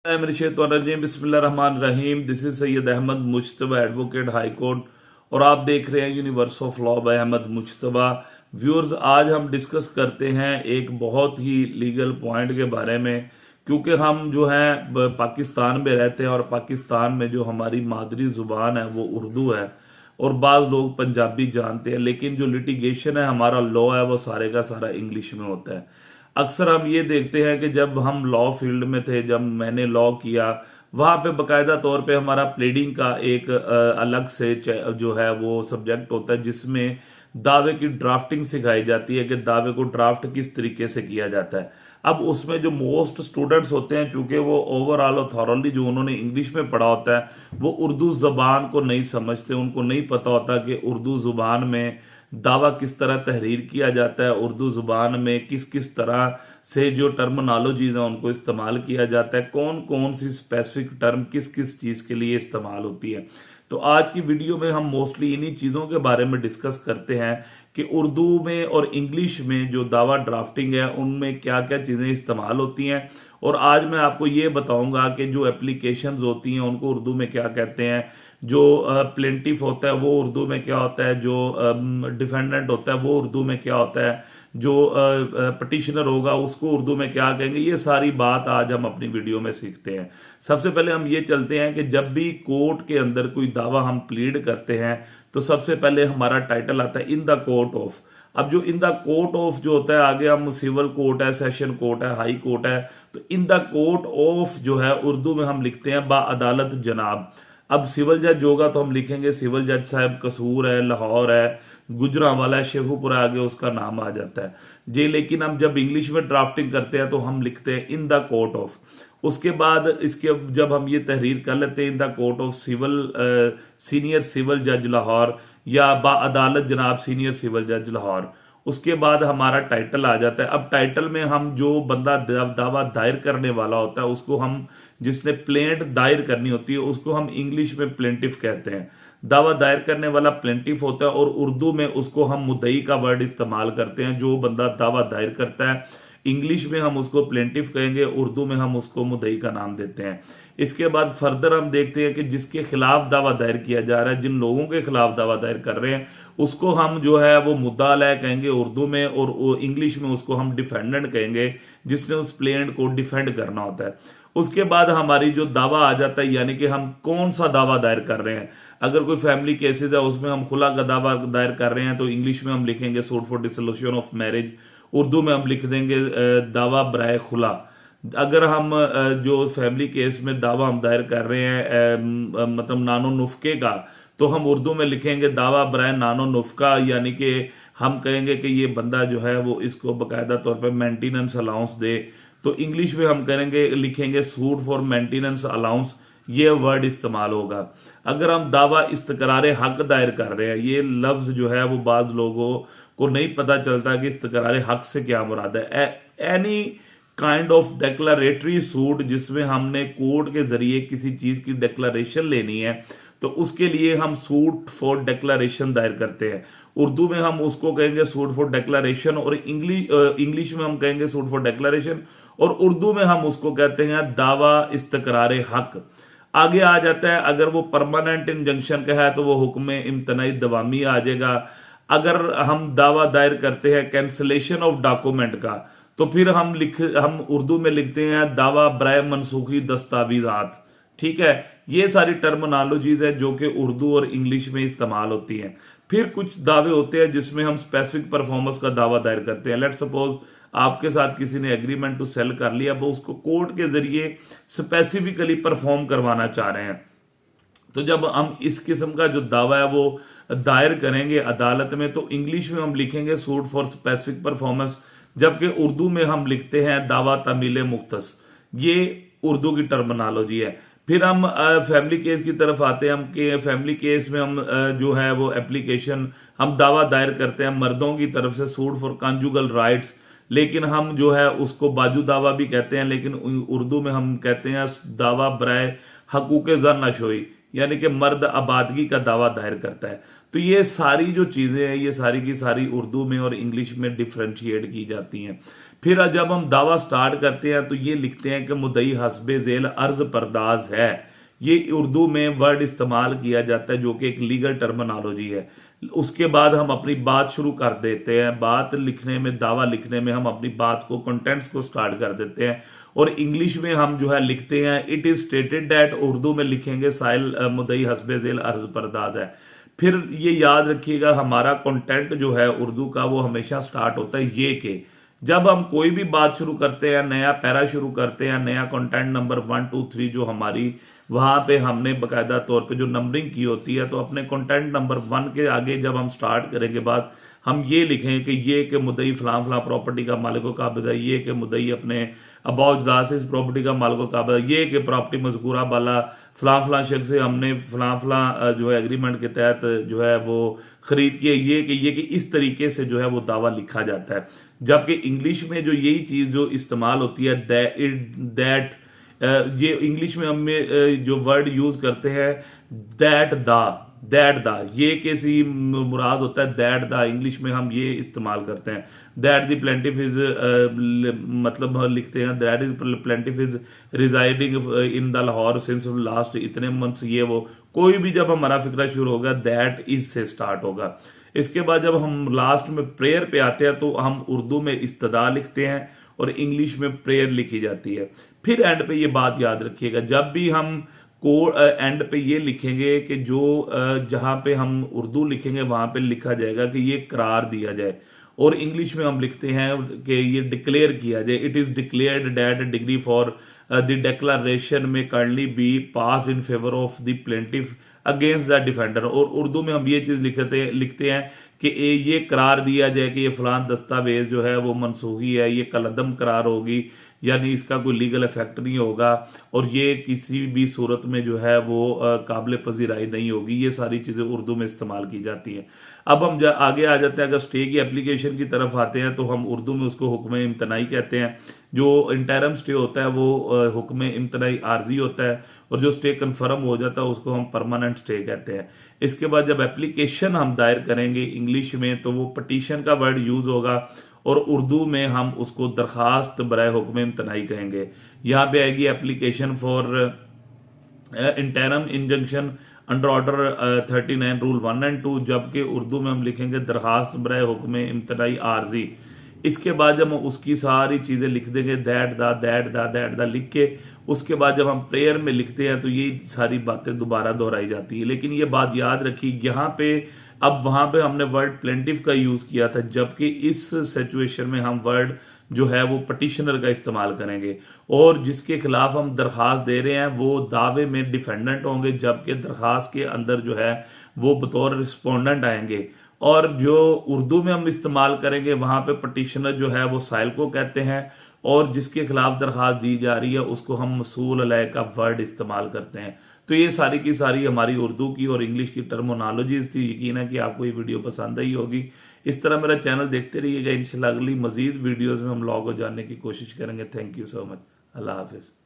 बिस्मिल्लाहिर्रहमानिर्रहीम। This is Syed Ahmed Mujtaba, advocate high court, और आप देख रहे हैं universe of law by Ahmed Mujtaba. Viewers, आज हम डिस्कस करते हैं एक बहुत ही लीगल पॉइंट के बारे में, क्योंकि हम जो हैं पाकिस्तान में रहते हैं और पाकिस्तान में जो हमारी मादरी ज़ुबान है वो उर्दू है और बाज़ लोग पंजाबी जानते हैं, लेकिन जो लिटिगेशन है, हमारा लॉ है, वो सारे का सारा इंग्लिश में होता है। अक्सर हम ये देखते हैं कि जब हम लॉ फील्ड में थे, जब मैंने लॉ किया, वहाँ पे बकायदा तौर पे हमारा प्लीडिंग का एक अलग से जो है वो सब्जेक्ट होता है, जिसमें दावे की ड्राफ्टिंग सिखाई जाती है कि दावे को ड्राफ्ट किस तरीके से किया जाता है। अब उसमें जो मोस्ट स्टूडेंट्स होते हैं, चूंकि वो ओवरऑल और थॉरली जो उन्होंने इंग्लिश में पढ़ा होता है, वो उर्दू ज़बान को नहीं समझते, उनको नहीं पता होता कि उर्दू ज़ुबान में दावा किस तरह तहरीर किया जाता है, उर्दू ज़ुबान में किस किस तरह से जो टर्मिनोलॉजीज हैं उनको इस्तेमाल किया जाता है, कौन कौन सी स्पेसिफिक टर्म किस किस चीज़ के लिए इस्तेमाल होती है। तो आज की वीडियो में हम मोस्टली इन्हीं चीज़ों के बारे में डिस्कस करते हैं कि उर्दू में और इंग्लिश में जो दावा ड्राफ्टिंग है उनमें क्या क्या चीज़ें इस्तेमाल होती हैं। और आज मैं आपको ये बताऊंगा कि जो एप्लीकेशंस होती हैं उनको उर्दू में क्या कहते हैं, जो प्लेंटिफ होता है वो उर्दू में क्या होता है, जो डिफेंडेंट होता है वो उर्दू में क्या होता है, जो पटिशनर होगा उसको उर्दू में क्या कहेंगे। ये सारी बात आज हम अपनी वीडियो में सीखते हैं। सबसे पहले हम ये चलते हैं कि जब भी कोर्ट के अंदर कोई दावा हम प्लीड करते हैं तो सबसे पहले हमारा टाइटल आता है इन द कोर्ट ऑफ। अब जो इन द कोर्ट ऑफ जो होता है, आगे हम सिविल कोर्ट है, सेशन कोर्ट है, हाई कोर्ट है, तो इन द कोर्ट ऑफ जो है उर्दू में हम लिखते हैं बा अदालत जनाब। अब सिविल जज होगा तो हम लिखेंगे सिविल जज साहब, कसूर है, लाहौर है, गुजरांवाला है, शेखुपुरा, आगे उसका नाम आ जाता है जी। लेकिन हम जब इंग्लिश में ड्राफ्टिंग करते हैं तो हम लिखते हैं इन द कोर्ट ऑफ। उसके बाद इसके जब हम ये तहरीर कर लेते हैं in the court of civil senior civil जज लाहौर या बा अदालत जनाब सीनियर सिविल जज लाहौर, उसके बाद हमारा टाइटल आ जाता है। अब टाइटल में हम जो बंदा दावा दायर करने वाला होता है उसको हम, जिसने प्लेंट दायर करनी होती है उसको हम इंग्लिश में प्लेंटिफ कहते हैं। दावा दायर करने वाला प्लेंटिफ होता है और उर्दू में उसको हम मुद्दई का वर्ड इस्तेमाल करते हैं। जो बंदा दावा दायर करता है, इंग्लिश में हम उसको प्लेंटिफ कहेंगे, उर्दू में हम उसको मुद्दई का नाम देते हैं। इसके बाद फर्दर हम देखते हैं कि जिसके खिलाफ दावा दायर किया जा रहा है, जिन लोगों के खिलाफ दावा दायर कर रहे हैं, उसको हम जो है वो मुद्दा अलय कहेंगे उर्दू में, और इंग्लिश में उसको हम डिफेंडेंट कहेंगे, जिसने उस प्लेंट को डिफेंड करना होता है। उसके बाद हमारी जो दावा आ जाता है, यानी कि हम कौन सा दावा दायर कर रहे हैं। अगर कोई फैमिली केसेस है उसमें हम खुला का दावा दायर कर रहे हैं तो इंग्लिश में हम लिखेंगे suit for dissolution of marriage, Urdu में हम लिख देंगे दावा बराए खुला। अगर हम जो फैमिली केस में दावा हम दायर कर रहे हैं मतलब नानो नुफ्के का, तो हम उर्दू में लिखेंगे दावा बराए नानो नुफ्का, यानी कि हम कहेंगे कि ये बंदा जो है वो इसको बाकायदा तौर पर मेंटेनेंस अलाउंस दे। तो इंग्लिश में हम करेंगे, लिखेंगे सूट फॉर मेंटेनेंस अलाउंस, ये वर्ड इस्तेमाल होगा। अगर हम दावा इस्तकरार हक दायर कर रहे हैं, ये लफ्ज जो है वो बाज लोगों को नहीं पता चलता कि इस्तकरार हक से क्या मुराद है। Any kind of declaratory suit जिसमें हमने कोर्ट के जरिए किसी चीज की डिक्लेरेशन लेनी है, तो उसके लिए हम सूट फॉर डिक्लेरेशन दायर करते हैं। उर्दू में हम उसको कहेंगे सूट फॉर डिक्लेरेशन, और इंग्लिश में हम कहेंगे सूट फॉर डिक्लेरेशन, और उर्दू में हम उसको कहते हैं दावा इस्तकरार हक। आगे आ जाता है, अगर वो परमानेंट इंजंक्शन का है तो वो हुक्म इम्तनाई दवामी आ जाएगा। अगर हम दावा दायर करते हैं कैंसलेशन ऑफ डॉक्यूमेंट का, तो फिर हम उर्दू में लिखते हैं दावा बराए मनसूखी दस्तावेजात। ठीक है, ये सारी टर्मिनोलॉजीज है जो कि उर्दू और इंग्लिश में इस्तेमाल होती हैं। फिर कुछ दावे होते हैं जिसमें हम स्पेसिफिक परफॉर्मेंस का दावा दायर करते हैं। लेट सपोज आपके साथ किसी ने एग्रीमेंट टू सेल कर लिया, वो उसको कोर्ट के जरिए स्पेसिफिकली परफॉर्म करवाना चाह रहे हैं, तो जब हम इस किस्म का जो दावा है वो दायर करेंगे अदालत में, तो इंग्लिश में हम लिखेंगे सूट फॉर स्पेसिफिक परफॉर्मेंस, जबकि उर्दू में हम लिखते हैं दावा तमील मुख्तस। ये उर्दू की टर्मिनोलॉजी है। फिर हम फैमिली केस की तरफ आते हैं। हम कि फैमिली केस में हम जो है वो एप्लीकेशन हम दावा दायर करते हैं मर्दों की तरफ से सूट फॉर कॉन्जुगल राइट्स, लेकिन हम जो है उसको बाजू दावा भी कहते हैं, लेकिन उर्दू में हम कहते हैं दावा बराए हकूक ज़न नशोई, यानी कि मर्द आबादगी का दावा दायर करता है। तो ये सारी जो चीज़ें हैं, ये सारी की सारी उर्दू में और इंग्लिश में डिफ्रेंशिएट की जाती हैं। फिर जब हम दावा स्टार्ट करते हैं तो ये लिखते हैं कि मुद्दई हस्बे झेल अर्ज परदाज है। ये उर्दू में वर्ड इस्तेमाल किया जाता है जो कि एक लीगल टर्मिनोलॉजी है। उसके बाद हम अपनी बात शुरू कर देते हैं, बात लिखने में, दावा लिखने में हम अपनी बात को, कंटेंट्स को स्टार्ट कर देते हैं। और इंग्लिश में हम जो है लिखते हैं it is stated that, Urdu में लिखेंगे साइल मुद्दई हस्बे झेल अर्ज परदाज है। फिर ये याद रखिएगा हमारा कंटेंट जो है उर्दू का वो हमेशा स्टार्ट होता है ये के जब हम कोई भी बात शुरू करते हैं, नया पैरा शुरू करते हैं, नया कंटेंट नंबर 1 2 3 जो हमारी वहां पे हमने बाकायदा तौर पे जो नंबरिंग की होती है, तो अपने कंटेंट नंबर 1 के आगे जब हम स्टार्ट करेंगे बात, हम ये लिखें कि ये के मुद्दई फलां फलां प्रॉपर्टी का मालिक व काबिज है, ये के मुद्दई अपने अबाउट दास इस प्रॉपर्टी का मालिक व काबिज है, ये के प्रॉपर्टी मजकूरा वाला फलां फलां शख्स से हमने फलां फलां जो है एग्रीमेंट के तहत जो है वो खरीद किए, ये कि इस तरीके से जो है वो दावा लिखा जाता है। जबकि इंग्लिश में जो यही चीज जो इस्तेमाल होती है दैट, ये इंग्लिश में हम जो वर्ड यूज करते हैं दैट द, ये कैसी मुराद होता है दैट द, इंग्लिश में हम ये इस्तेमाल करते हैं। दैट द प्लेंटिफ इज, मतलब लिखते हैं that is plaintiff is residing in the Lahore since last इतने मंथ्स, ये वो कोई भी जब हमारा फिक्रा शुरू होगा दैट इज से स्टार्ट होगा। इसके बाद जब हम लास्ट में प्रेयर पे आते हैं तो हम उर्दू में इस्तदा लिखते हैं और इंग्लिश में प्रेयर लिखी जाती है। फिर एंड पे ये बात याद रखिएगा, जब भी हम कोड एंड पे ये लिखेंगे कि जो जहां पे हम उर्दू लिखेंगे वहां पे लिखा जाएगा कि ये करार दिया जाए, और इंग्लिश में हम लिखते हैं कि ये डिक्लेयर किया जाए, it is declared that decree for the declaration may kindly be pass in favour of the plaintiff against the defender. और उर्दू में हम ये चीज लिखते हैं कि ये करार दिया जाए कि ये फलान दस्तावेज जो है वो मनसूखी है, ये कलअदम करार होगी, यानी इसका कोई लीगल इफेक्ट नहीं होगा और ये किसी भी सूरत में जो है वो काबिल पजीराई नहीं होगी। ये सारी चीजें उर्दू में इस्तेमाल की जाती हैं। अब हम आगे आ जाते हैं, अगर स्टे की एप्लीकेशन की तरफ आते हैं तो हम उर्दू में उसको हुक्म इम्तनाई कहते हैं। जो इंटरम स्टे होता है वो हुक्म इम्तनाई आर्जी होता है, और जो स्टे कन्फर्म हो जाता है उसको हम परमानेंट स्टे कहते हैं। इसके बाद जब एप्लीकेशन हम दायर करेंगे इंग्लिश में तो वो पटिशन का वर्ड यूज होगा, और उर्दू में हम उसको दरखास्त बराए हुक्म इम्तनाई कहेंगे। यहाँ पे आएगी application for interim injunction under order 39 rule 1 और 2, जबकि उर्दू में हम लिखेंगे दरखास्त बराए हुक्म इम्तनाई आर्जी। इसके बाद जब हम उसकी सारी चीजें लिख देंगे दैट द लिख के, उसके बाद जब हम प्रेयर में लिखते हैं तो ये सारी बातें दोबारा दोहराई जाती है। लेकिन ये बात याद रखी यहाँ पे, अब वहां पे हमने वर्ड प्लेंटिफ का यूज किया था, जबकि इस सिचुएशन में हम वर्ड जो है वो पटिशनर का इस्तेमाल करेंगे, और जिसके खिलाफ हम दरखास्त दे रहे हैं वो दावे में डिफेंडेंट होंगे, जबकि दरखास्त के अंदर जो है वो बतौर रिस्पोंडेंट आएंगे। और जो उर्दू में हम इस्तेमाल करेंगे वहां पे पटिशनर जो है वो साइल को कहते हैं, और जिसके खिलाफ दरखास्त दी जा रही है उसको हम मसूल अलैह का वर्ड इस्तेमाल करते हैं। तो ये सारी की सारी हमारी उर्दू की और इंग्लिश की टर्मिनोलॉजीज थी। यकीन है कि आपको ये वीडियो पसंद आई होगी। इस तरह मेरा चैनल देखते रहिएगा, इंशाल्लाह अगली मजीद वीडियोस में हम लोगों को जानने की कोशिश करेंगे। Thank you so much. Allah Hafiz.